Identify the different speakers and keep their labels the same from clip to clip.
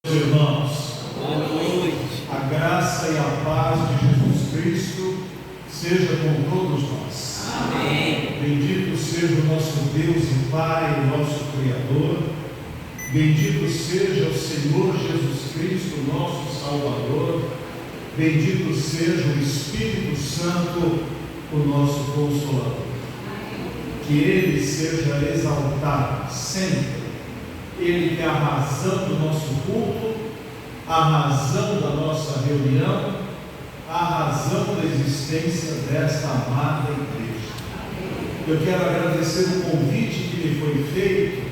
Speaker 1: Irmãos, boa noite. A graça e a paz de Jesus Cristo seja com todos nós.
Speaker 2: Amém.
Speaker 1: Bendito seja o nosso Deus e Pai, o nosso Criador. Bendito seja o Senhor Jesus Cristo, nosso Salvador. Bendito seja o Espírito Santo, o nosso Consolador. Que Ele seja exaltado sempre. Ele é a razão do nosso culto, a razão da nossa reunião, a razão da existência desta amada igreja. Eu quero agradecer o convite que me foi feito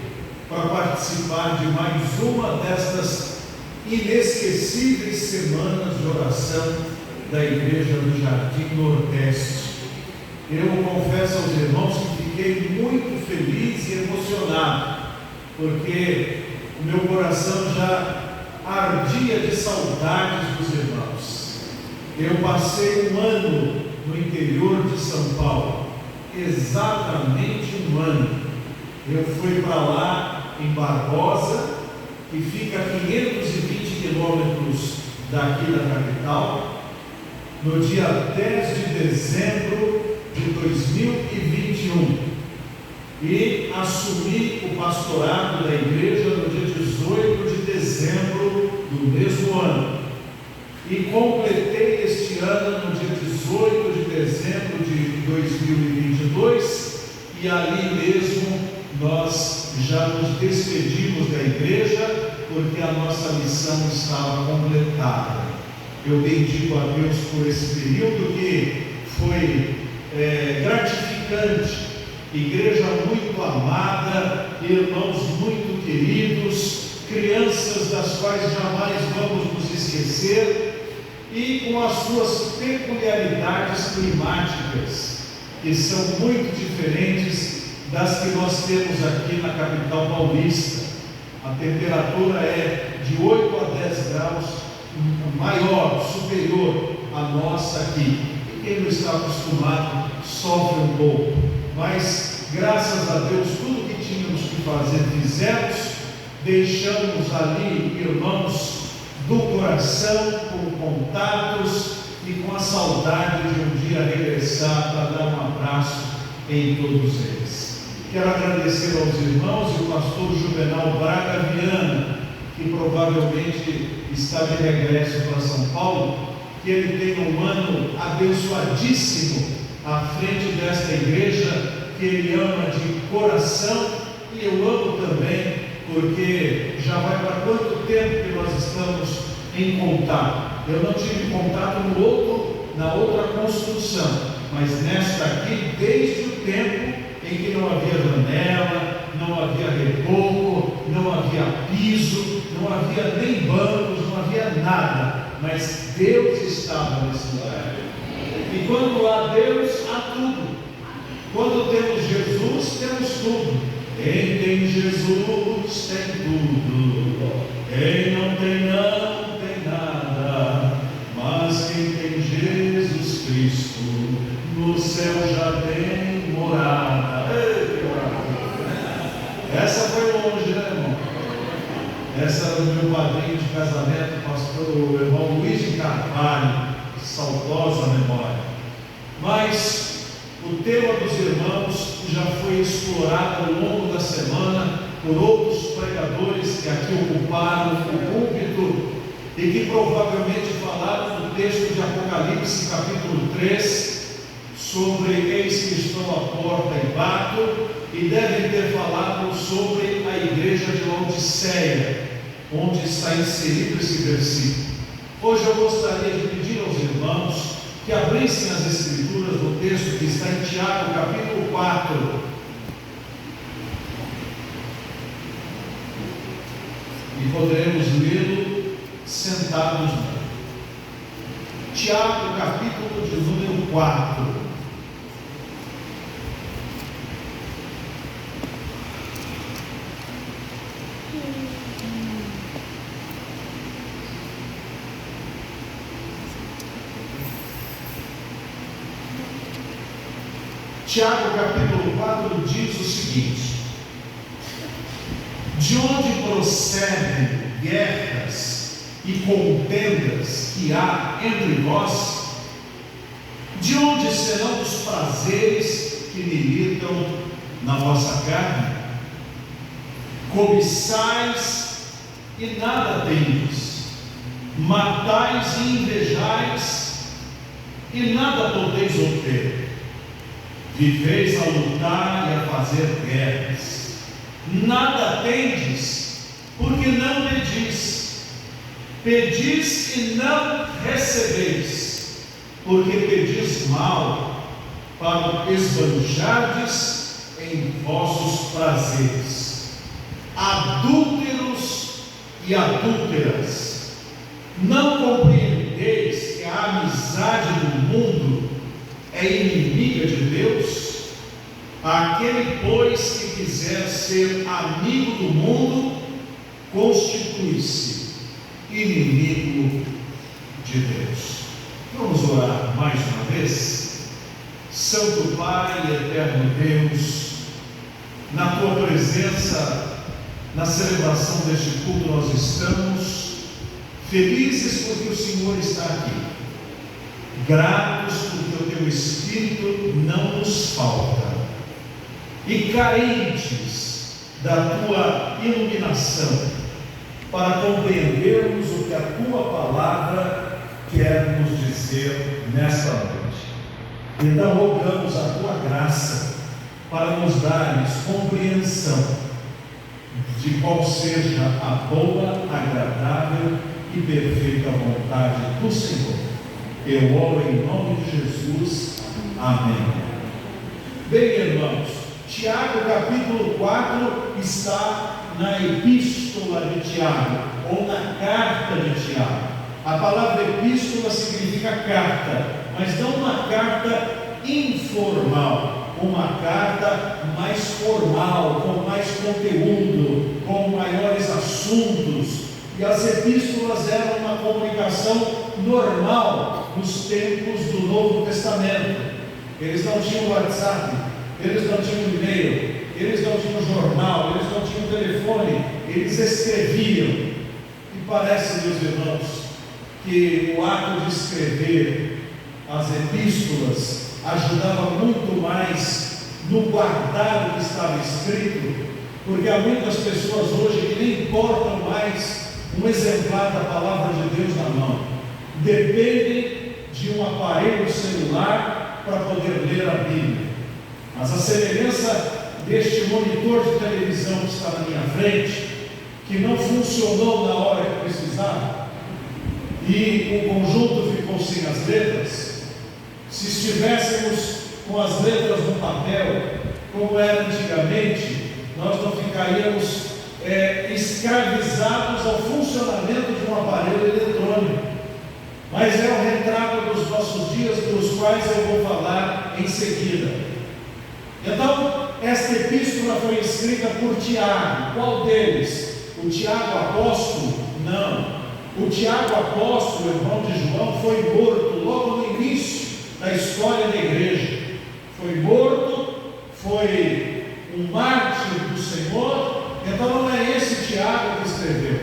Speaker 1: para participar de mais uma destas inesquecíveis semanas de oração da Igreja do Jardim Nordeste. Eu confesso aos irmãos que fiquei muito feliz e emocionado, porque o meu coração já ardia de saudades dos irmãos. Eu passei um ano no interior de São Paulo, exatamente um ano. Eu fui para lá em Barbosa, que fica a 520 quilômetros daqui da capital, no dia 10 de dezembro de 2021. E assumi o pastorado da igreja no dia 18 de dezembro do mesmo ano. E completei este ano no dia 18 de dezembro de 2022, e ali mesmo nós já nos despedimos da igreja, porque a nossa missão estava completada. Eu bendigo a Deus por esse período que foi gratificante. Igreja muito amada, irmãos muito queridos, crianças das quais jamais vamos nos esquecer, e com as suas peculiaridades climáticas, que são muito diferentes das que nós temos aqui na capital paulista. A temperatura é de 8 a 10 graus maior, superior à nossa aqui. E quem não está acostumado sofre um pouco. Mas, graças a Deus, tudo que tínhamos que fazer, fizemos. Deixamos ali irmãos do coração, com contatos e com a saudade de um dia regressar para dar um abraço em todos eles. Quero agradecer aos irmãos e o pastor Juvenal Braga Viana, que provavelmente está de regresso para São Paulo, que ele tenha um ano abençoadíssimo à frente desta igreja, que ele ama de coração, e eu amo também, porque já vai para quanto tempo que nós estamos em contato. Eu não tive contato na outra construção, mas nesta aqui, desde o tempo em que não havia janela, não havia reboco, não havia piso, não havia nem bancos, não havia nada, mas Deus estava nesse lugar. E quando há Deus, há tudo. Quando temos Jesus, temos tudo. Quem tem Jesus tem tudo. Quem não tem nada. Mas quem tem Jesus Cristo, no céu já tem morada. Essa foi longe, né, irmão? Essa era do meu padrinho de casamento, pastor irmão Luiz de Carvalho. Saudosa memória. Mas o tema dos irmãos já foi explorado ao longo da semana por outros pregadores que aqui ocuparam o púlpito e que provavelmente falaram no texto de Apocalipse capítulo 3 sobre eis que estou à porta e bato, e devem ter falado sobre a igreja de Laodiceia, onde está inserido esse versículo. Hoje eu gostaria de pedir aos irmãos que abrissem as escrituras no texto que está em Tiago, capítulo 4. E poderemos lê-lo sentados. Tiago, capítulo de número 4. Tiago capítulo 4 diz o seguinte: de onde procedem guerras e contendas que há entre vós? De onde serão os prazeres que militam na vossa carne? Cobiçais e nada tendes, matais e invejais e nada podeis obter. Viveis a lutar e a fazer guerras, nada tendes, porque não pedis. Pedis e não recebeis, porque pedis mal, para esbanjardes em vossos prazeres. Adúlteros e adúlteras, não compreendeis que a amizade do mundo é inimiga de Deus? Aquele, pois, que quiser ser amigo do mundo, constitui-se inimigo de Deus. Vamos orar mais uma vez. Santo Pai e eterno Deus, na Tua presença, na celebração deste culto, nós estamos felizes porque o Senhor está aqui, gratos porque o Teu Espírito não nos falta, e carentes da Tua iluminação, para compreendermos o que a Tua palavra quer nos dizer nesta noite. Então rogamos a Tua graça para nos dares compreensão de qual seja a boa, agradável e perfeita vontade do Senhor. Eu oro em nome de Jesus. Amém. Bem, irmãos, Tiago capítulo 4 está na epístola de Tiago, ou na carta de Tiago. A palavra epístola significa carta, mas não uma carta informal, uma carta mais formal, com mais conteúdo, com maiores assuntos. E as epístolas eram uma comunicação normal nos tempos do Novo Testamento. Eles não tinham WhatsApp, eles não tinham e-mail, eles não tinham jornal, eles não tinham telefone, eles escreviam. E parece, meus irmãos, que o ato de escrever as epístolas ajudava muito mais no guardar o que estava escrito, porque há muitas pessoas hoje que nem portam mais um exemplar da palavra de Deus na mão, dependem de um aparelho celular para poder ler a Bíblia. Mas a semelhança deste monitor de televisão que está na minha frente, que não funcionou na hora que precisava, e o conjunto ficou sem as letras. Se estivéssemos com as letras no papel, como era antigamente, nós não ficaríamos escravizados ao funcionamento de um aparelho eletrônico. Mas é o retrato dos nossos dias, dos quais eu vou falar em seguida. Então, esta epístola foi escrita por Tiago. Qual deles? O Tiago apóstolo? Não. O Tiago apóstolo, irmão de João, foi morto logo no início da história da igreja. Foi morto, foi um mártir do Senhor. Então não é esse Tiago que escreveu.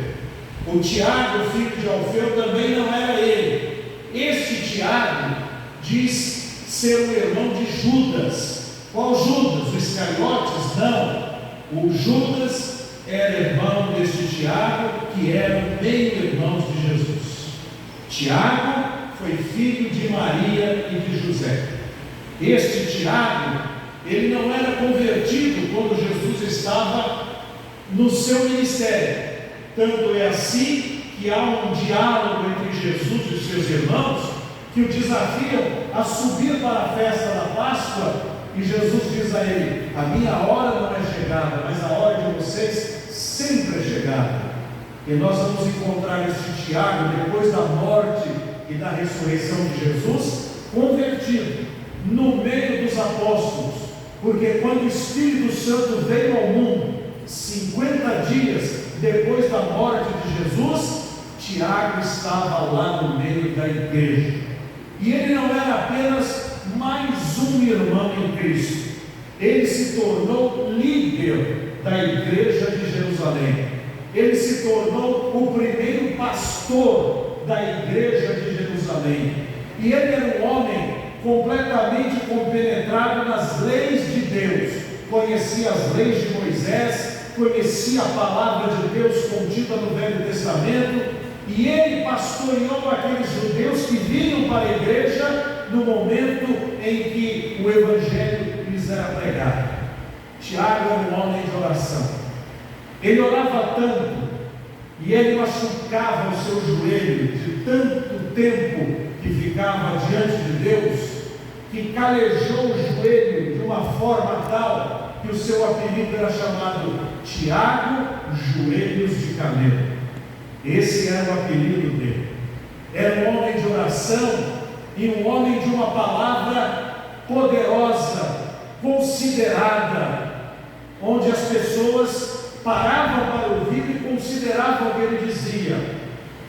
Speaker 1: O Tiago, filho de Alfeu, também não era ele. Este Tiago diz ser o irmão de Judas. Qual Judas? O Iscariotes? Não. O Judas era irmão deste Tiago, que era meio-irmão de Jesus. Tiago foi filho de Maria e de José. Este Tiago, ele não era convertido quando Jesus estava no seu ministério. Tanto é assim que há um diálogo entre Jesus e os seus irmãos, que o desafiam a subir para a festa da Páscoa, e Jesus diz a ele: a minha hora não é chegada, mas a hora de vocês sempre é chegada. E nós vamos encontrar este Tiago, depois da morte e da ressurreição de Jesus, convertido no meio dos apóstolos, porque quando o Espírito Santo veio ao mundo, 50 dias depois da morte de Jesus, Tiago estava lá no meio da igreja. E ele não era apenas mais um irmão em Cristo, ele se tornou líder da igreja de Jerusalém. ele se tornou o primeiro pastor da igreja de Jerusalém. E ele era um homem completamente compenetrado nas leis de Deus, conhecia as leis de Moisés, conhecia a palavra de Deus contida no Velho Testamento, e ele pastoreou aqueles judeus que vinham para a igreja no momento em que o Evangelho lhes era pregado. Tiago era um homem de oração. Ele orava tanto, e ele machucava o seu joelho de tanto tempo que ficava diante de Deus, que calejou o joelho de uma forma tal que o seu apelido era chamado Tiago Joelhos de Camelo. Esse era o apelido dele. Era um homem de oração e um homem de uma palavra poderosa, considerada, onde as pessoas paravam para ouvir e consideravam o que ele dizia.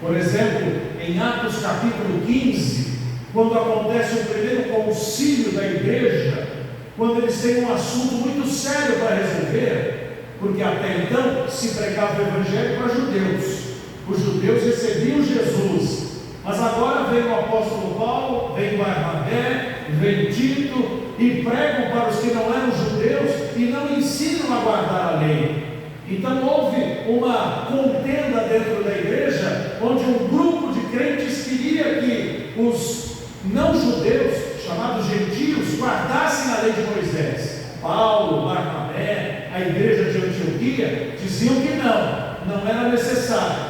Speaker 1: Por exemplo, em Atos capítulo 15, quando acontece o primeiro concílio da igreja, quando eles têm um assunto muito sério para resolver, porque até então se pregava o evangelho para judeus. Os judeus recebiam Jesus, mas agora vem o apóstolo Paulo, vem Barnabé, vem Tito, e pregam para os que não eram judeus e não ensinam a guardar a lei. Então houve uma contenda dentro da igreja, onde um grupo de crentes queria que os não-judeus, chamados gentios, guardassem a lei de Moisés. Paulo, Barnabé, a igreja de Antioquia diziam que não era necessário.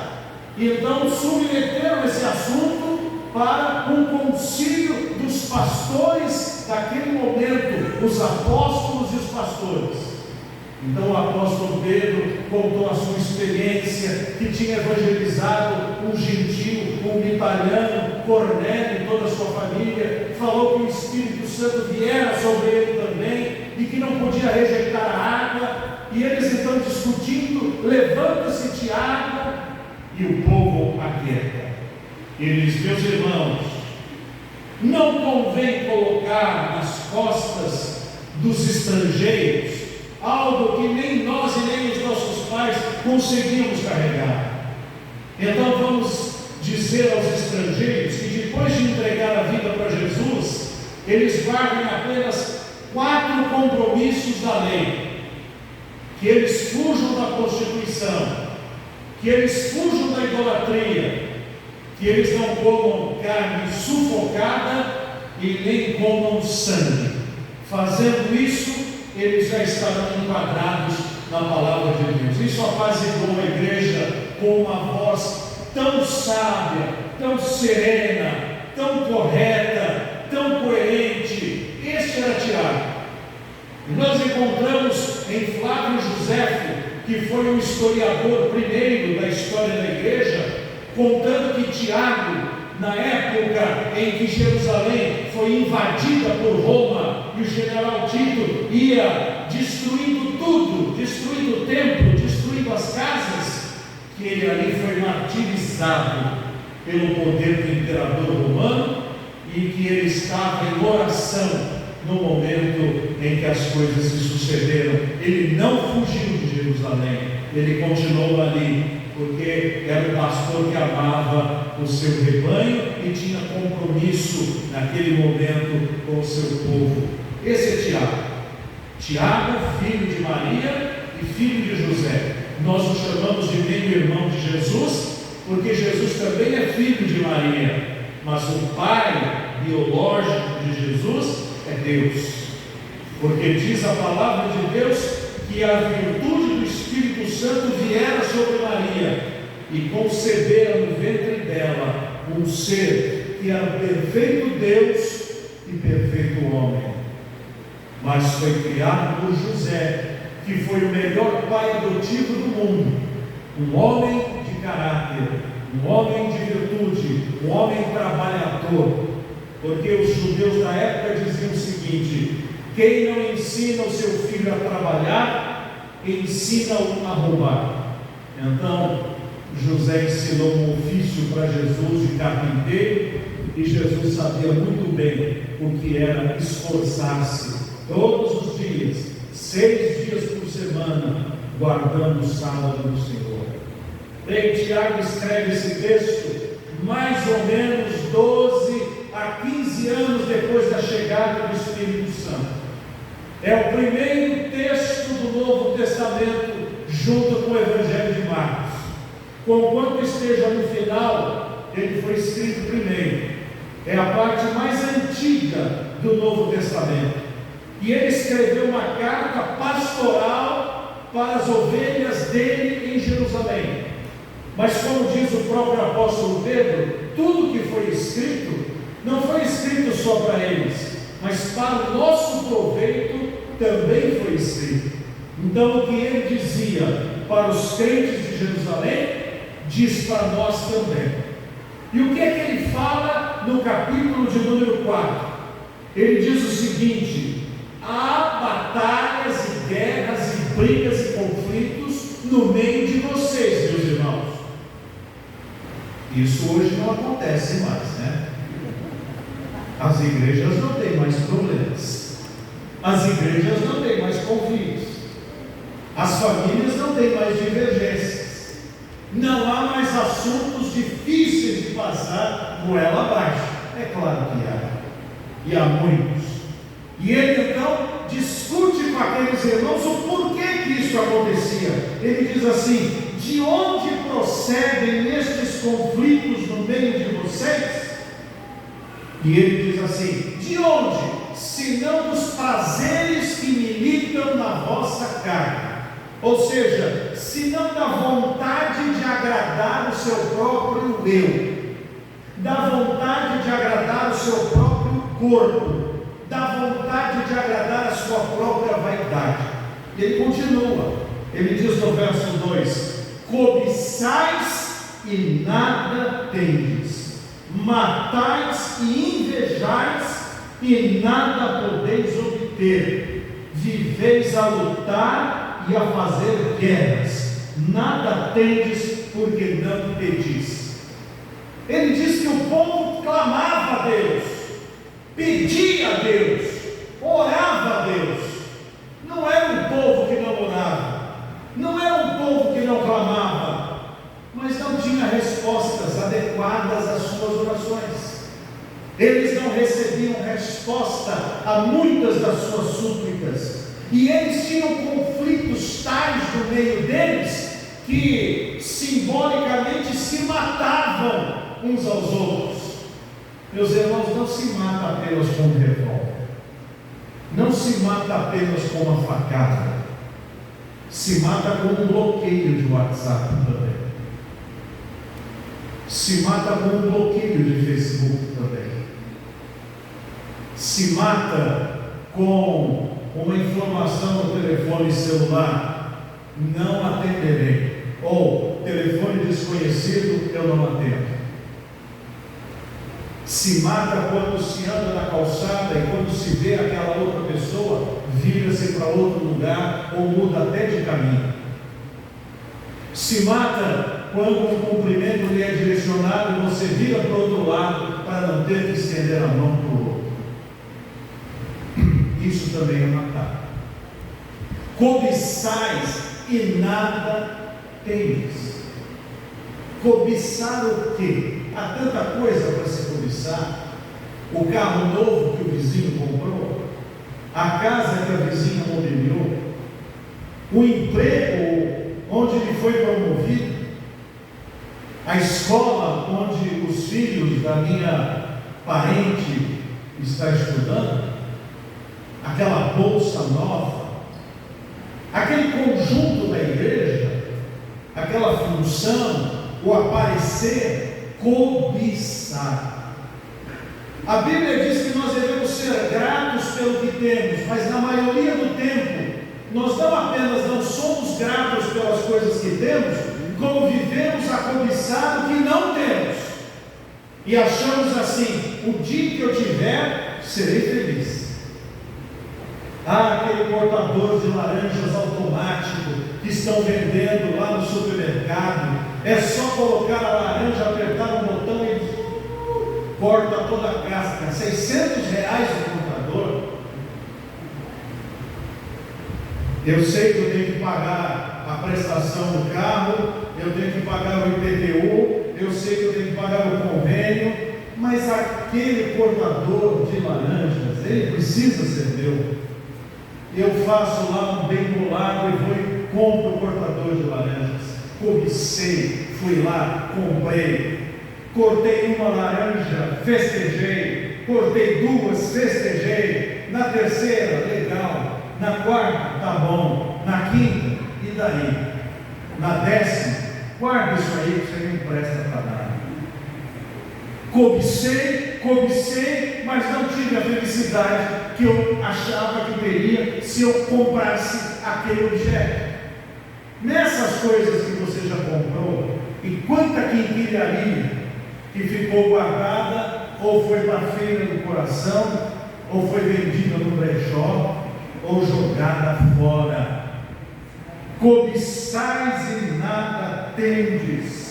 Speaker 1: E então submeteram esse assunto para um concílio dos pastores daquele momento, os apóstolos e os pastores. Então o apóstolo Pedro contou a sua experiência, que tinha evangelizado um gentio, um italiano, Cornélio e toda a sua família, falou que o Espírito Santo viera sobre ele também, e que não podia rejeitar a água, e eles então discutindo, levanta-se Tiago, e o povo aquieta. Ele diz: meus irmãos, não convém colocar nas costas dos estrangeiros algo que nem nós e nem os nossos pais conseguimos carregar. Então vamos dizer aos estrangeiros que depois de entregar a vida para Jesus, eles guardem apenas 4 compromissos da lei: que eles fujam da prostituição, que eles fujam da idolatria, que eles não comam carne sufocada e nem comam sangue. Fazendo isso, eles já estarão enquadrados na palavra de Deus. Isso apaziguou a igreja com uma voz tão sábia, tão serena, tão correta, tão coerente. Este era Tiago. E nós encontramos em Flávio Joséfo, que foi o historiador primeiro da história da igreja, contando que Tiago, na época em que Jerusalém foi invadida por Roma e o general Tito ia destruindo tudo, destruindo o templo, destruindo as casas, que ele ali foi martirizado pelo poder do imperador romano, e que ele estava em oração no momento em que as coisas se sucederam. Ele não fugiu de Jerusalém, ele continuou ali, porque era o pastor que amava o seu rebanho e tinha compromisso naquele momento com o seu povo. Esse é Tiago. Tiago, filho de Maria e filho de José. Nós o chamamos de meio-irmão de Jesus, porque Jesus também é filho de Maria, mas o pai biológico de Jesus é Deus, porque diz a palavra de Deus que a virtude do Espírito Santo viera sobre Maria e concebera no ventre dela um ser que era perfeito Deus e perfeito homem, mas foi criado por José, que foi o melhor pai adotivo do mundo, um homem de caráter, um homem de virtude, um homem trabalhador, porque os judeus da época diziam o seguinte: quem não ensina o seu filho a trabalhar, ensina-o a roubar. Então José ensinou um ofício para Jesus de carpinteiro, e Jesus sabia muito bem o que era esforçar-se todos os dias, 6 dias por semana, guardando o sábado do Senhor. Tiago escreve esse texto mais ou menos 12 a 15 anos depois da chegada do Espírito Santo. É o primeiro texto do Novo Testamento junto com o Evangelho de Marcos. Conquanto esteja no final, ele foi escrito primeiro. É a parte mais antiga do Novo Testamento. E ele escreveu uma carta pastoral para as ovelhas dele em Jerusalém. Mas como diz o próprio apóstolo Pedro, tudo que foi escrito, não foi escrito só para eles, mas para o nosso proveito também foi escrito. Então o que ele dizia para os crentes de Jerusalém, diz para nós também. E o que é que ele fala no capítulo de número 4? Ele diz o seguinte: há batalhas e guerras e brigas e conflitos no meio de vocês, meus irmãos. Isso hoje não acontece mais, né? As igrejas não têm mais problemas, as igrejas não têm mais conflitos, as famílias não têm mais divergências, não há mais assuntos difíceis de passar goela abaixo. É claro que há, e há muitos. E ele então discute com aqueles irmãos o porquê que isso acontecia. Ele diz assim: de onde procedem estes conflitos no meio de vocês? E ele diz assim: de onde? Senão dos prazeres que militam na vossa carne. Ou seja, senão da vontade de agradar o seu próprio eu, da vontade de agradar o seu próprio corpo, da vontade de agradar a sua própria vaidade. E ele continua, ele diz no verso 2: cobiçais e nada tendes, matais e invejais e nada podeis obter, viveis a lutar e a fazer guerras, nada tendes porque não pedis. Ele diz que o povo clamava a Deus, pedia a Deus, orava a Deus. Não era um povo que não orava, não era um povo que não clamava, mas não tinha respostas adequadas às suas orações. Eles não recebiam resposta a muitas das suas súplicas, e eles tinham conflitos tais no meio deles que simbolicamente se matavam uns aos outros. Meus irmãos, não se mata apenas com um revólver, não se mata apenas com uma facada, se mata com um bloqueio de WhatsApp também, se mata com um bloqueio de Facebook também, se mata com uma informação no telefone celular: não atenderei, ou telefone desconhecido, eu não atendo. Se mata quando se anda na calçada e quando se vê aquela outra pessoa, vira-se para outro lugar ou muda até de caminho. Se mata quando um cumprimento lhe é direcionado e você vira para o outro lado para não ter que estender a mão para o outro. Isso também é matar. Cobiçais e nada tendes. Cobiçar o quê? Há tanta coisa para se cobiçar: o carro novo que o vizinho comprou, a casa que a vizinha mobiliou, o emprego onde ele foi promovido, a escola onde os filhos da minha parente estão estudando, aquela bolsa nova, aquele conjunto da igreja, aquela função, o aparecer. Cobiçar. A Bíblia diz que nós devemos ser gratos pelo que temos, mas na maioria do tempo nós não apenas não somos gratos pelas coisas que temos, como vivemos a cobiçar o que não temos, e achamos assim: o dia que eu tiver, serei feliz. Aquele cortador de laranjas automático que estão vendendo lá no supermercado, é só colocar a laranja, apertar um botão e corta toda a casca. R$600 o cortador. Eu sei que eu tenho que pagar a prestação do carro, eu tenho que pagar o IPTU, eu sei que eu tenho que pagar o convênio, mas aquele cortador de laranjas, ele precisa ser meu. Eu faço lá um bem bolado e vou e compro o cortador de laranjas. Cobicei, fui lá, comprei, cortei uma laranja, festejei, cortei duas, festejei, na terceira, legal, na quarta, tá bom, na quinta, e daí? Na 10ª, guarda isso aí que você não presta para nada. Cobicei, mas não tive a felicidade que eu achava que teria se eu comprasse aquele objeto. Nessas coisas que você já comprou, e quanta quinquilharia que ficou guardada, ou foi para a feira do coração, ou foi vendida no brechó, ou jogada fora. Cobiçais e nada tendes,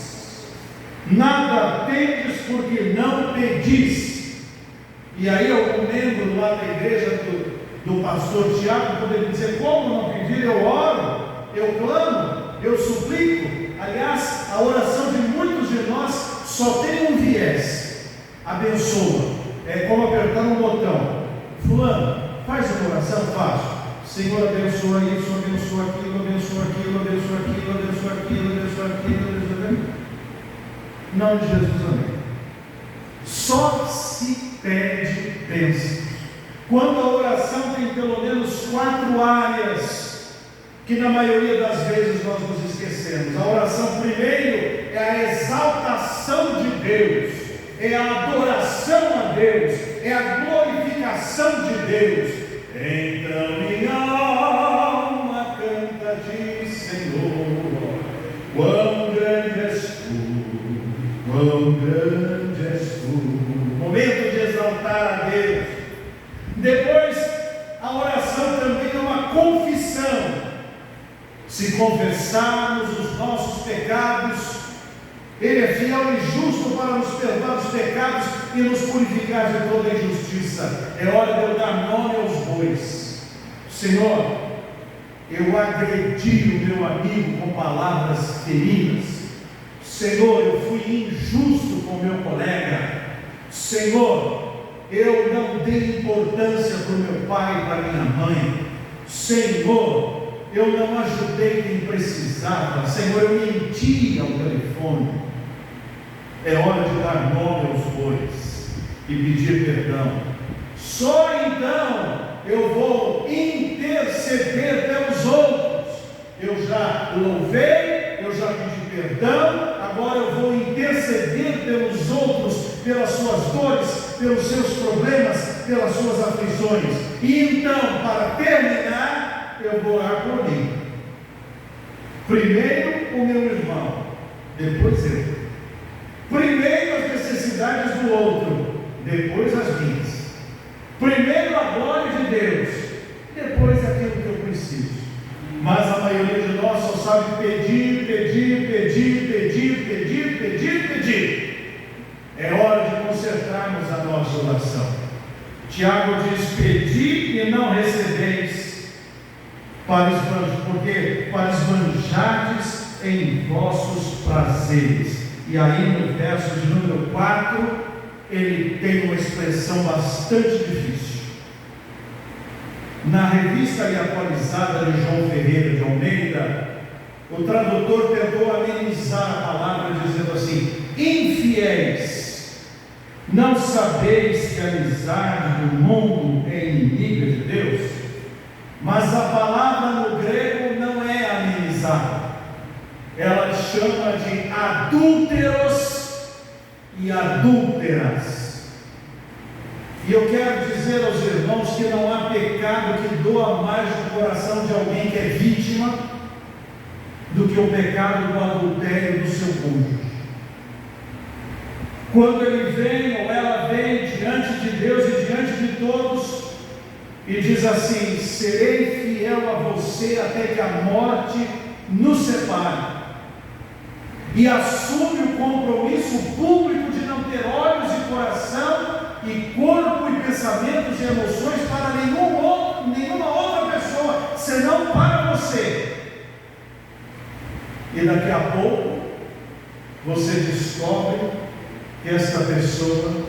Speaker 1: porque não pedis. E aí algum membro lá da igreja do pastor Tiago poderia dizer: como não pedir? Eu oro, eu clamo, eu suplico. Aliás, a oração de muitos de nós só tem um viés: abençoa. É como apertar um botão. Fulano, faz uma oração? Faço. Senhor, abençoa isso, abençoa aquilo, abençoa aquilo, abençoa aquilo, abençoa aquilo, abençoa aquilo, abençoa aquilo. Não de Jesus, amém. Só se pede bênçãos. Quando a oração tem pelo menos 4 áreas, que na maioria das vezes nós nos esquecemos. A oração primeiro é a exaltação de Deus, é a adoração a Deus, é a glorificação de Deus. Então minha alma canta a ti, Senhor, quão grande és tu, quão grande és tu. Momento de exaltar a Deus. Depois, a oração também é uma confissão. Se confessarmos os nossos pecados, Ele é fiel e justo para nos perdoar os pecados e nos purificar de toda injustiça. É hora de eu dar nome aos bois. Senhor, eu agredi o meu amigo com palavras feridas. Senhor, eu fui injusto com o meu colega. Senhor, eu não dei importância para o meu pai e para minha mãe. Senhor, eu não ajudei quem precisava. Senhor, eu menti ao telefone. É hora de dar nome aos bois e pedir perdão. Só então eu vou interceder pelos outros. Eu já louvei, eu já pedi perdão, agora eu vou interceder pelos outros, pelas suas dores, pelos seus problemas, pelas suas aflições. E então, para terminar, eu vou orar por mim. Primeiro o meu irmão, depois eu. Primeiro as necessidades do outro, depois as minhas. Primeiro a glória de Deus, depois aquilo que eu preciso. Mas a maioria de nós só sabe pedir. É hora de consertarmos a nossa oração. Tiago diz: pedi e não recebeis, porque para esbanjardes em vossos prazeres. E aí no verso de número 4, ele tem uma expressão bastante difícil. Na revista atualizada de João Ferreira de Almeida, o tradutor tentou amenizar a palavra dizendo assim: infiéis, não sabeis que a amizade do mundo é inimiga de Deus? Mas a palavra no grego não é amenizar. Ela chama de adúlteros e adúlteras. E eu quero dizer aos irmãos que não há pecado que doa mais no coração de alguém que é vítima do que o pecado do adultério do seu cônjuge. Quando ele vem ou ela vem diante de Deus e diante de todos e diz assim: serei fiel a você até que a morte nos separe, e assume o compromisso público de não ter olhos e coração e corpo e pensamentos e emoções para nenhuma outra pessoa, senão para você. E daqui a pouco você descobre que esta pessoa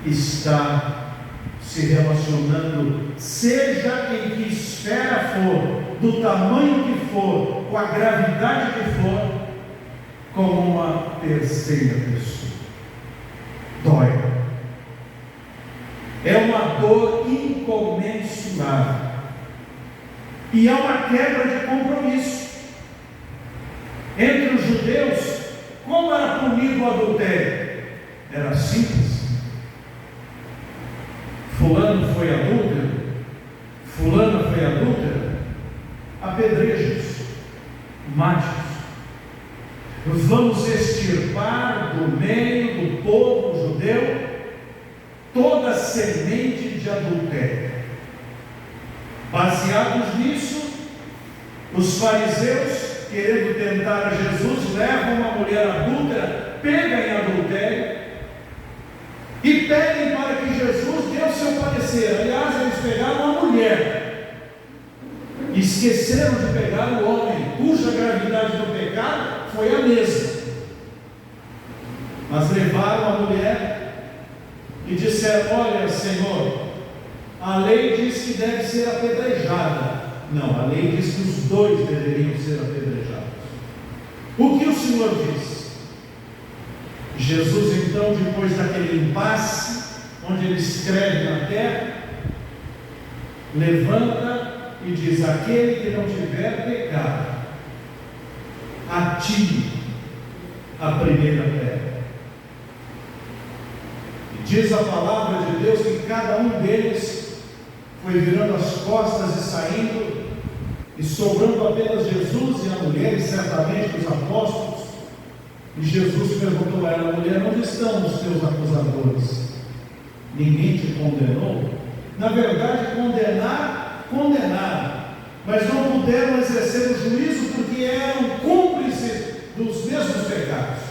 Speaker 1: está se relacionando, seja em que esfera for, do tamanho que for, com a gravidade que for, como uma terceira pessoa. Dói. É uma dor incomensurável. E é uma quebra de compromisso. Entre os judeus, como era punido o adultério? Era simples. Fulano foi adúltero, fulana foi adúltera, apedrejos, mate-os. Vamos extirpar do meio do povo judeu toda semente de adultério. Baseados nisso, os fariseus, querendo tentar Jesus, levam uma mulher adúltera, pega em adultério e pedem para que Jesus dê o seu parecer. Aliás, eles pegaram uma mulher, esqueceram de pegar o homem, cuja gravidade do pecado foi a mesma. Mas levaram a mulher e disseram: olha, Senhor, a lei diz que deve ser apedrejada. Não, a lei diz que os dois deveriam ser apedrejados. O que o Senhor diz? Jesus, então, depois daquele impasse, onde ele escreve na terra, levanta e diz: aquele que não tiver pecado, atire a primeira pedra. E diz a palavra de Deus que cada um deles foi virando as costas e saindo, e sobrando apenas Jesus e a mulher, e certamente os apóstolos. E Jesus perguntou a ela: mulher, onde estão os teus acusadores? Ninguém te condenou? Na verdade, condenaram, mas não puderam exercer o juízo porque eram cúmplices dos mesmos pecados.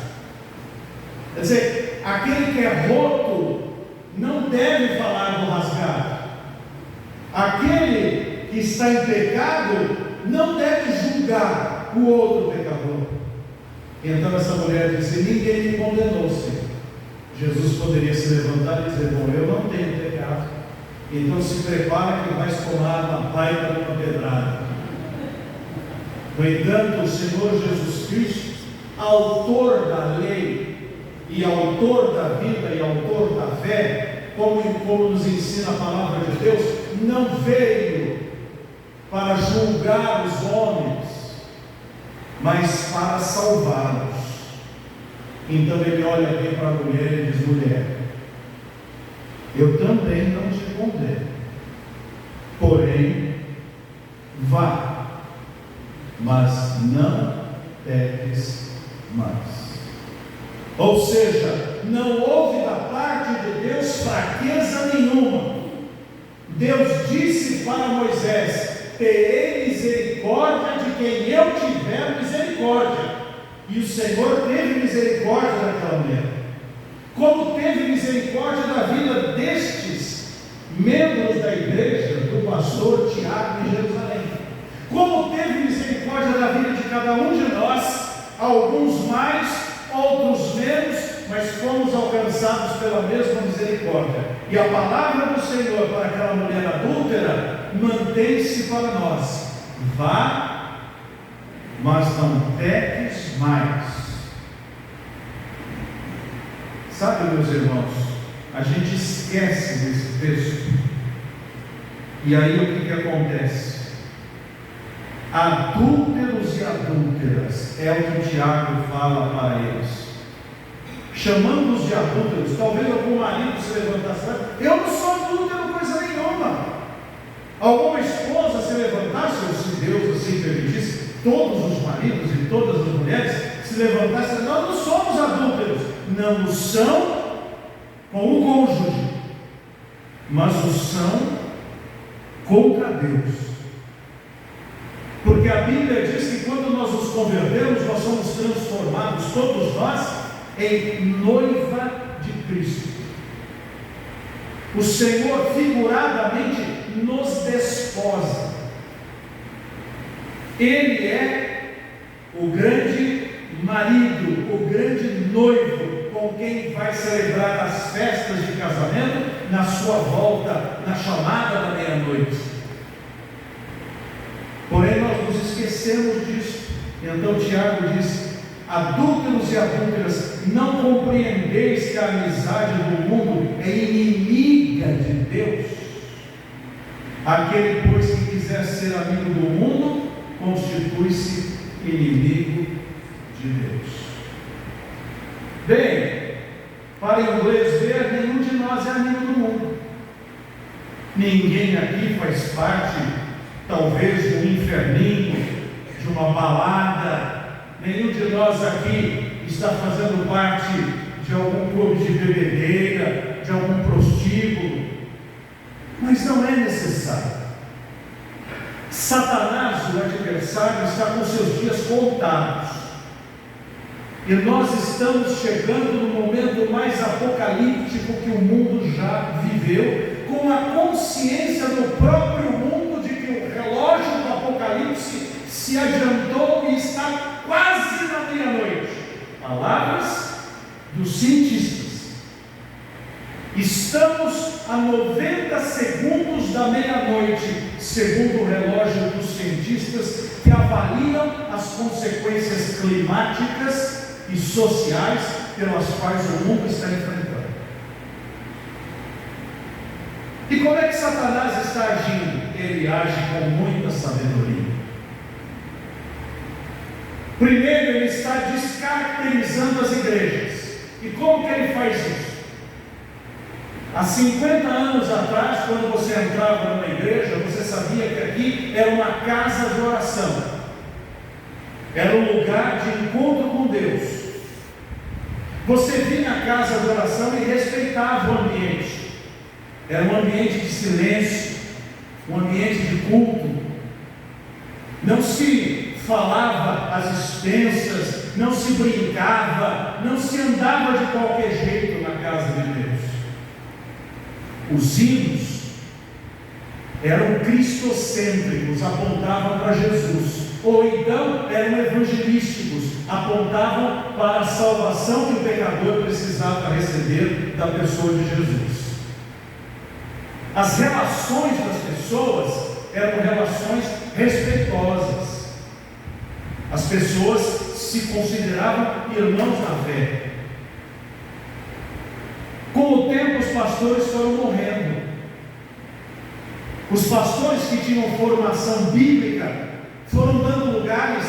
Speaker 1: Quer dizer, aquele que é roto não deve falar do rasgado. Aquele que está em pecado não deve julgar o outro pecador. Então essa mulher disse: ninguém me condenou, Senhor. Jesus poderia se levantar e dizer: bom, eu não tenho pecado, então se prepara que vais tomar uma baita de uma pedrada. No entanto, o Senhor Jesus Cristo, autor da lei e autor da vida e autor da fé, como nos ensina a palavra de Deus, não veio para julgar os homens, mas para salvá-los. Então ele olha bem para a mulher e diz: mulher, eu também não te condeno, porém vá, mas não peques mais. Ou seja, não houve da parte de Deus fraqueza nenhuma. Deus disse para Moisés: terei misericórdia de quem eu tiver misericórdia. E o Senhor teve misericórdia daquela mulher, como teve misericórdia da vida destes membros da igreja, do pastor Tiago em Jerusalém, como teve misericórdia da vida de cada um de nós, alguns mais, outros menos, mas fomos alcançados pela mesma misericórdia. E a palavra do Senhor para aquela mulher adúltera mantém-se para nós: vá, mas não peques mais. Sabe, meus irmãos, a gente esquece desse texto, e aí o que acontece? Adúlteros e adúlteras, é o que Tiago fala para eles, chamando-os de adúlteros. Talvez algum marido se levantasse: eu não sou adúltero coisa nenhuma. Alguma esposa se levantasse, ou se Deus assim permitisse, todos os maridos e todas as mulheres se levantassem: nós não somos adúlteros. Não o são com o cônjuge, mas o são contra Deus. Porque a Bíblia diz que quando nós nos convertemos, nós somos transformados, todos nós, em noiva de Cristo. O Senhor figuradamente nos desposa. Ele é o grande marido, o grande noivo, com quem vai celebrar as festas de casamento, na sua volta, na chamada da meia-noite. Porém, nós nos esquecemos disso. Então Tiago diz: adúlteros e adúlteras, não compreendeis que a amizade do mundo é inimiga de Deus? Aquele, pois, que quiser ser amigo do mundo, constitui-se inimigo de Deus. Bem, para o inglês ver, nenhum de nós é amigo do mundo. Ninguém aqui faz parte, talvez, de um inferninho, de uma balada. Nenhum de nós aqui está fazendo parte de algum clube de bebedeira, de algum prostíbulo. Mas não é necessário. Satanás, o adversário, está com seus dias contados. E nós estamos chegando no momento mais apocalíptico que o mundo já viveu, com a consciência do próprio mundo de que o relógio do apocalipse se adiantou e está quase na meia-noite. Palavras dos cientistas. Estamos a 90 segundos da meia-noite, segundo o relógio dos cientistas, que avaliam as consequências climáticas e sociais pelas quais o mundo está enfrentando. E como é que Satanás está agindo? Ele age com muita sabedoria. Primeiro, ele está descaracterizando as igrejas. E como que ele faz isso? Há 50 anos atrás, quando você entrava numa igreja, você sabia que aqui era uma casa de oração, era um lugar de encontro com Deus. Você vinha à casa de oração e respeitava o ambiente. Era um ambiente de silêncio, um ambiente de culto. Não se falava às expensas, não se brincava, não se andava de qualquer jeito na casa de Deus. Os hinos eram cristocêntricos, apontavam para Jesus, ou então eram evangelísticos, apontavam para a salvação que o pecador precisava receber da pessoa de Jesus. As relações das pessoas eram relações respeitosas. As pessoas se consideravam irmãos na fé. Com o tempo, os pastores foram morrendo. Os pastores que tinham formação bíblica foram dando lugares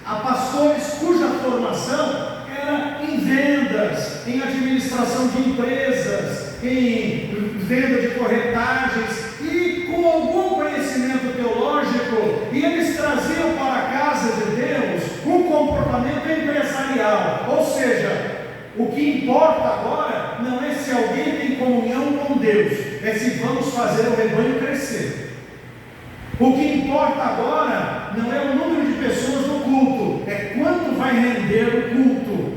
Speaker 1: a pastores cuja formação era em vendas, em administração de empresas, em venda de corretagens e com algum conhecimento teológico, e eles traziam para a casa de Deus um comportamento empresarial. Ou seja, o que importa agora não é se alguém tem comunhão com Deus, é se vamos fazer o rebanho crescer. O que importa agora não é o número de pessoas no culto, é quanto vai render o culto.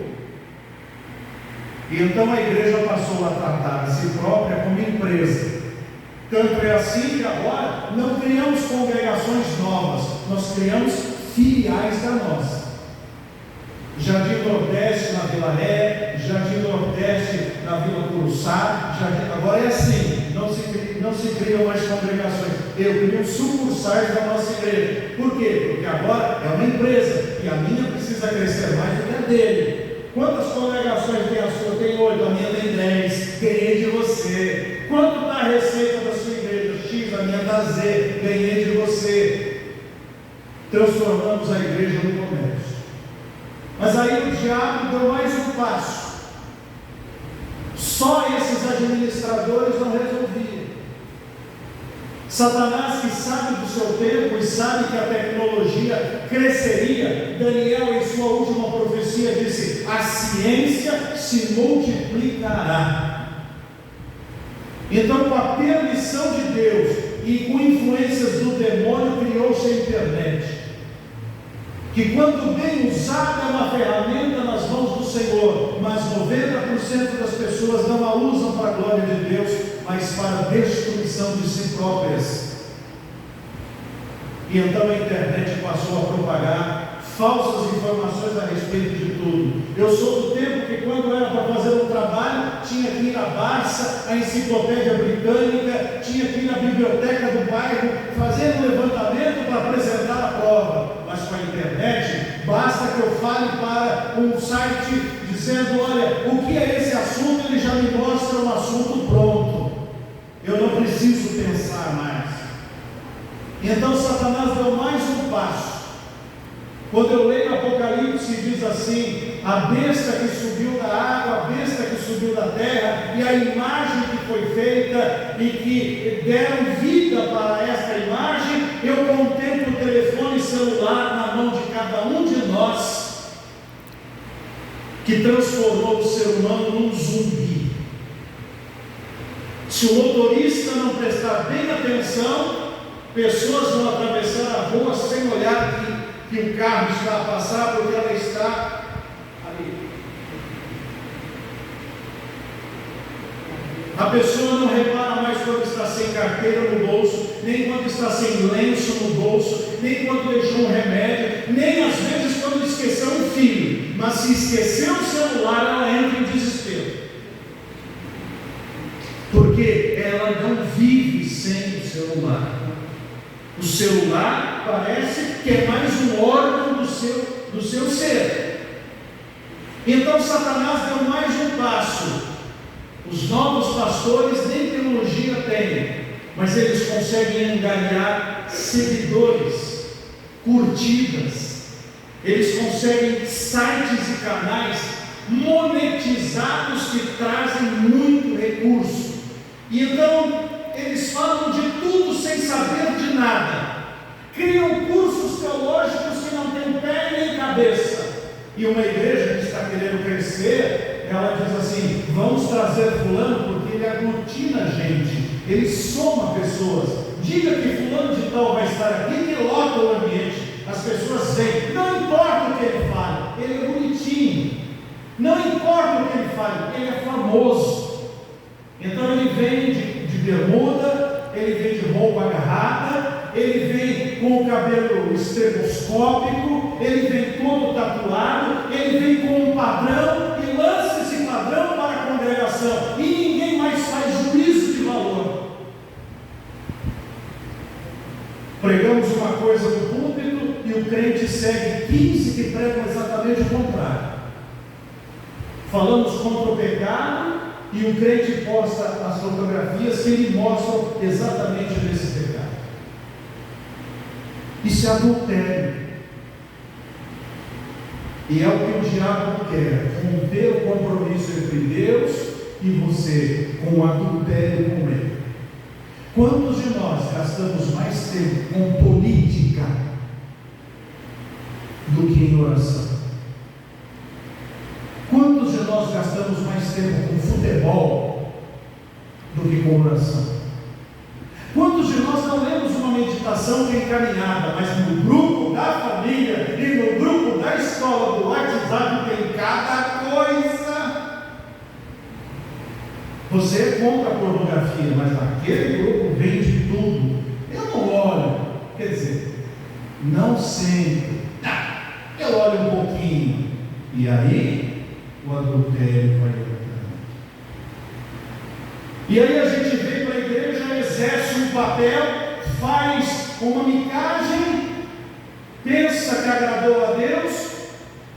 Speaker 1: E então a igreja passou a tratar a si própria como empresa. Tanto é assim que agora não criamos congregações novas, nós criamos filiais da nossa. Jardim Nordeste na Vila Ré, Jardim Nordeste na Vila Curuçá, agora é assim, não se criam mais congregações, eu crio sucursais da nossa igreja. Por quê? Porque agora é uma empresa, e a minha precisa crescer mais do que a dele. Quantas congregações tem a sua? Tem 8, a minha tem 10, ganhei de você. Quanto está a receita da sua igreja? X, a minha dá Z, ganhei de você. Transformamos a igreja no comércio. Mas aí o diabo deu mais um passo. Só esses administradores não resolviam. Satanás, que sabe do seu tempo e sabe que a tecnologia cresceria, Daniel, em sua última profecia, disse: a ciência se multiplicará. Então, com a permissão de Deus e com influências do demônio, criou-se a internet, que quando bem usada é uma ferramenta nas mãos do Senhor, mas 90% das pessoas não a usam para a glória de Deus, mas para a destruição de si próprias. E então a internet passou a propagar falsas informações a respeito de tudo. Eu sou do tempo que, quando era para fazer um trabalho, tinha que ir à Barça, à Enciclopédia Britânica, tinha que ir à biblioteca do bairro, fazer um levantamento para apresentar a prova. Mas com a internet, basta que eu fale para um site dizendo: olha, o que é esse assunto? Ele já me mostra um assunto pronto. Eu não preciso pensar mais. Então Satanás deu mais um passo. Quando eu leio Apocalipse, diz assim: a besta que subiu da água, a besta que subiu da terra, e a imagem que foi feita, e que deram vida para esta imagem, eu contemplo o telefone celular na mão de cada um de nós, que transformou o ser humano num zumbi. Se o motorista não prestar bem atenção, pessoas vão atravessar a rua sem olhar que o carro está a passar, porque ela está ali. A pessoa não repara mais quando está sem carteira no bolso, nem quando está sem lenço no bolso, nem quando deixou um remédio, nem às vezes quando esqueceu um fio. Mas se esqueceu o celular, ela entra em desespero, porque ela não vive sem o celular. O celular parece que é mais um órgão do seu ser. Então Satanás deu mais um passo. Os novos pastores nem teologia têm, mas eles conseguem angariar seguidores, curtidas. Eles conseguem sites e canais monetizados que trazem muito recurso. E então eles falam de tudo sem saber de nada. Criam cursos teológicos que não têm pé nem cabeça. E uma igreja que está querendo crescer, ela diz assim: vamos trazer fulano porque ele aglutina a gente, ele soma pessoas. Diga que fulano de tal vai estar aqui, que lota o ambiente. As pessoas vêm, não importa o que ele fale, ele é bonitinho. Não importa o que ele fale, ele é famoso. Então ele vem de bermuda, ele vem de roupa agarrada, ele vem com o cabelo estroboscópico, ele vem todo tatuado, ele vem com um padrão e lança esse padrão para a congregação, e ninguém mais faz juízo de valor. Pregamos uma coisa no púlpito e o crente segue 15 que pregam exatamente o contrário. Falamos contra o pecado e o crente posta as fotografias que lhe mostram exatamente desse pecado. Isso é adultério. E é o que o diabo quer: romper o compromisso entre Deus e você, com o adultério com ele. Quantos de nós gastamos mais tempo com política do que em oração? Quantos de nós gastamos mais tempo com futebol do que com oração? Quantos de nós não lemos uma meditação que é encaminhada, mas no grupo da família e no grupo da escola do WhatsApp tem cada coisa? Você é contra a pornografia, mas naquele grupo vende tudo. Eu não olho, quer dizer, não sempre. Eu olho um pouquinho, e aí o adultério vai aumentando. E aí a gente vem para a igreja, exerce um papel, faz uma micagem, pensa que agradou a Deus,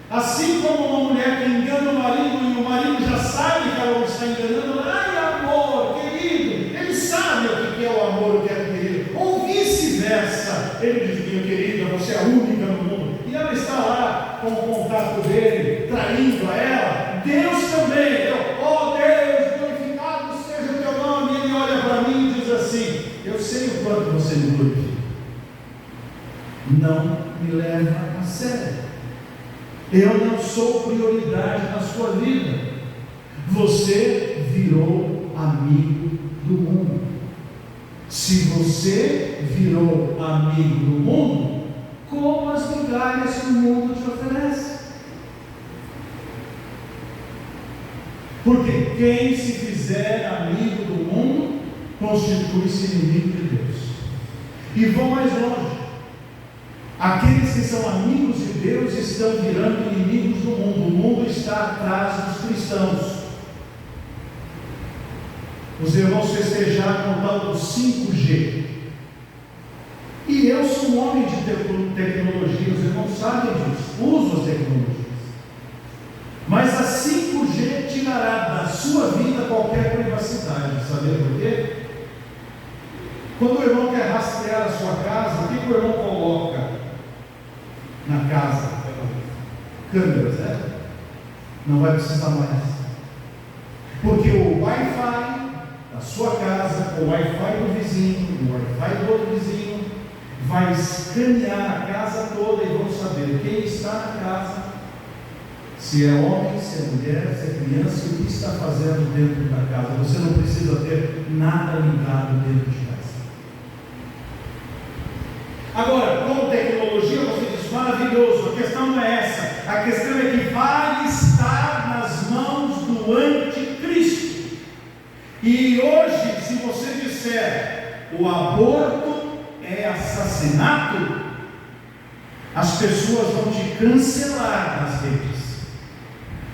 Speaker 1: assim como uma mulher que engana o marido e o marido já sabe que ela está enganando. Ai, amor, querido, ele sabe o que é o amor, o que é o querido, ou vice-versa. Ele diz: minha querida, você é a única no mundo, e ela está lá com o contato dele, traindo a ela. Deus também, oh Deus, glorificado seja o teu nome. Ele olha para mim e diz assim: eu sei o quanto você me glorifica, não me leva a sério, eu não sou prioridade na sua vida, você virou amigo do mundo. Se você virou amigo do mundo, como as migalhas que o mundo te oferece. Porque quem se fizer amigo do mundo constitui-se inimigo de Deus. E vou mais longe. Aqueles que são amigos de Deus estão virando inimigos do mundo. O mundo está atrás dos cristãos. Os irmãos festejaram o tal do 5G. E eu sou um homem de tecnologia, os irmãos sabem disso, uso as tecnologias. Mas a 5G tirará da sua vida qualquer privacidade. Sabe por quê? Quando o irmão quer rastrear a sua casa, o que o irmão coloca na casa? Câmeras, né? Não vai precisar mais. Porque o Wi-Fi da sua casa, o Wi-Fi do vizinho, o Wi-Fi do outro vizinho, vai escanear a casa toda e vão saber quem está na casa, se é homem, se é mulher, se é criança, o que está fazendo dentro da casa. Você não precisa ter nada ligado dentro de casa. Agora, com tecnologia, você diz, maravilhoso. A questão não é essa. A questão é que vai estar nas mãos do anticristo. E hoje, se você disser o aborto é assassinato, as pessoas vão te cancelar nas redes.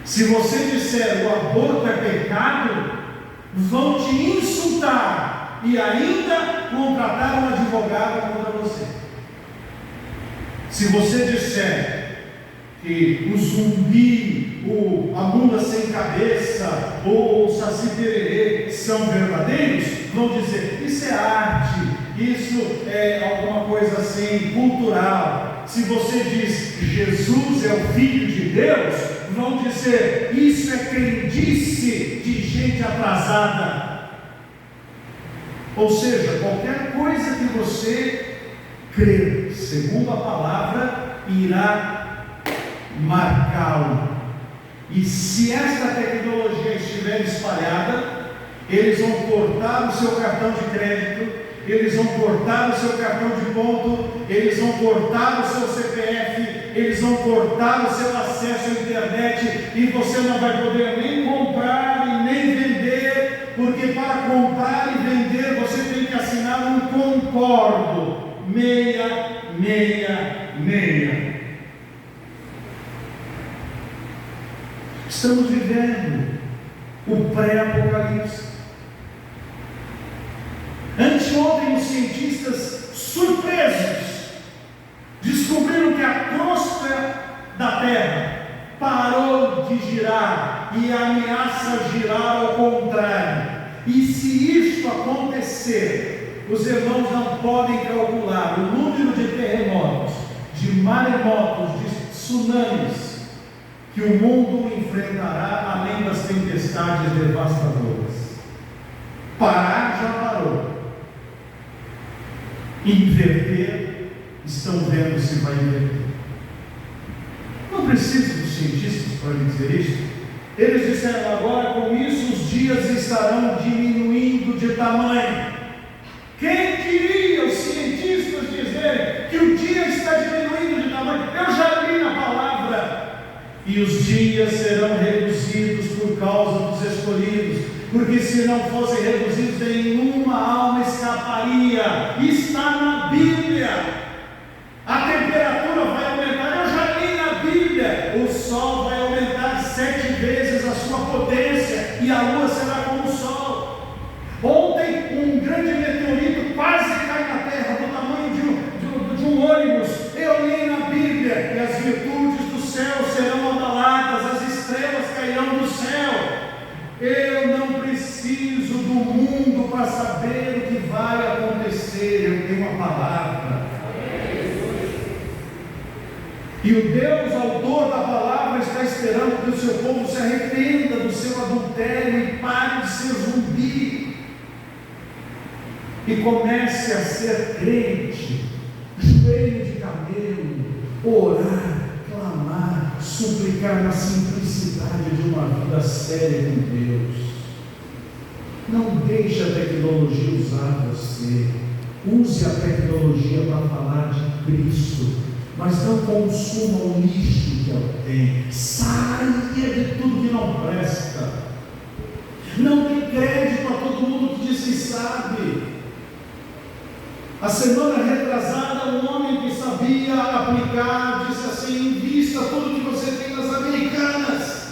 Speaker 1: Se você disser o aborto é pecado, vão te insultar e ainda contratar um advogado contra você. Se você disser que o zumbi, a mula sem cabeça ou o saci pererê são verdadeiros, vão dizer, isso é arte, isso é alguma coisa assim, cultural. Se você diz Jesus é o Filho de Deus, vão dizer, isso é crendice de gente atrasada. Ou seja, qualquer coisa que você crer, segundo a palavra, irá marcá-lo. E se esta tecnologia estiver espalhada, eles vão cortar o seu cartão de crédito, eles vão cortar o seu cartão de ponto, eles vão cortar o seu CPF, eles vão cortar o seu acesso à internet, e você não vai poder nem comprar e nem vender, porque para comprar e vender você tem que assinar um concordo 666. Estamos vivendo o pré-apocalipse. Anteontem, os cientistas surpresos descobriram que a crosta da Terra parou de girar e ameaça girar ao contrário. E se isto acontecer, os irmãos não podem calcular o número de terremotos, de maremotos, de tsunamis que o mundo enfrentará, além das tempestades devastadoras. Parar já parou. Inverter, estão vendo se vai inverter. Não precisa dos cientistas para dizer isso. Eles disseram agora, com isso os dias estarão diminuindo de tamanho. Quem diria os cientistas dizerem que o dia está diminuindo de tamanho? Eu já li na palavra. E os dias serão reduzidos por causa dos escolhidos, porque se não fossem reduzidos, nenhuma alma escaparia. Está na Bíblia. A temperatura vai aumentar. Eu já li na Bíblia. O sol vai aumentar 7 vezes a sua potência, e a lua será como o sol. Ontem um grande meteorito quase cai na terra, do tamanho de um ônibus. Eu li na Bíblia, e as virtudes do céu serão abaladas, as estrelas cairão do céu. Eu não preciso do mundo para saber o que vai acontecer. Eu tenho uma palavra. E o Deus, autor da palavra, está esperando que o seu povo se arrependa do seu adultério e pare de ser zumbi e comece a ser crente, joelho de camelo, orar, clamar, suplicar na simplicidade de uma vida séria com Deus. Não deixe a tecnologia usar você. Use a tecnologia para falar de Cristo, mas não consuma o lixo que ela tem. Saia de tudo que não presta. Não dê crédito a todo mundo que diz que sabe. A semana retrasada, um homem que sabia aplicar disse assim: invista tudo que você tem nas Americanas.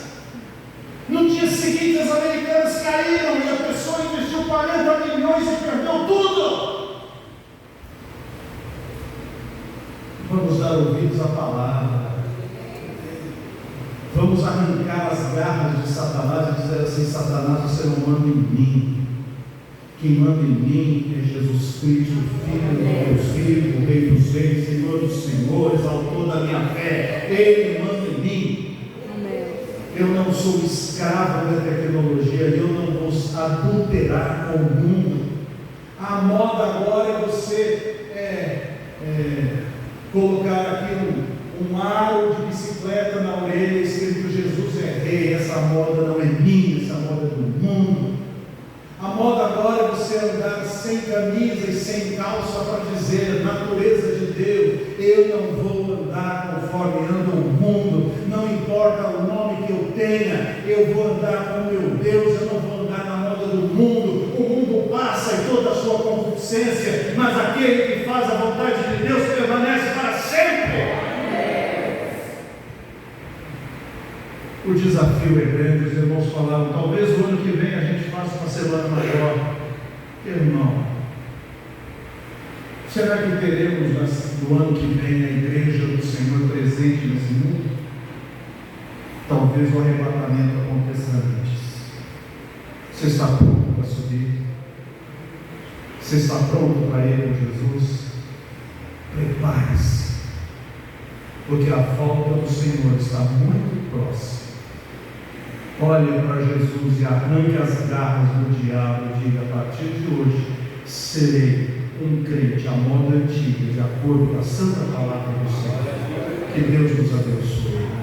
Speaker 1: No dia seguinte, as Americanas caíram e a pessoa investiu 40 milhões e perdeu tudo. Vamos dar ouvidos à palavra. Vamos arrancar as garras de Satanás e dizer assim: Satanás, você não manda em mim. Quem manda em mim é Jesus Cristo, Filho do Deus vivo, Rei dos Reis, Senhor dos Senhores, Autor da minha fé. Ele manda em mim. Eu não sou escravo da tecnologia, eu não vou adulterar com o mundo. A moda agora é você colocar aqui um aro de bicicleta na orelha escrito Jesus é Rei. Essa moda não é minha, essa moda é do mundo. A moda agora é você andar sem camisa e sem calça para dizer: natureza de Deus, eu não vou andar conforme anda o mundo, não importa o nome que eu tenha, eu vou andar com meu Deus, eu não vou andar na moda do mundo. O mundo passa e toda a sua concupiscência, mas aquele que faz a vontade de Deus permanece para sempre. O desafio é grande. Os irmãos falaram: talvez o ano que vem a gente faça uma semana maior. Irmão, será que teremos no ano que vem a igreja do Senhor presente nesse mundo? Talvez o arrebatamento aconteça antes. Você está pronto para subir? Você está pronto para ir com Jesus? Prepare-se, porque a volta do Senhor está muito próxima. Olhe para Jesus e arranque as garras do diabo e diga: a partir de hoje serei um crente à moda antiga, de acordo com a santa palavra do Senhor. Que Deus nos abençoe.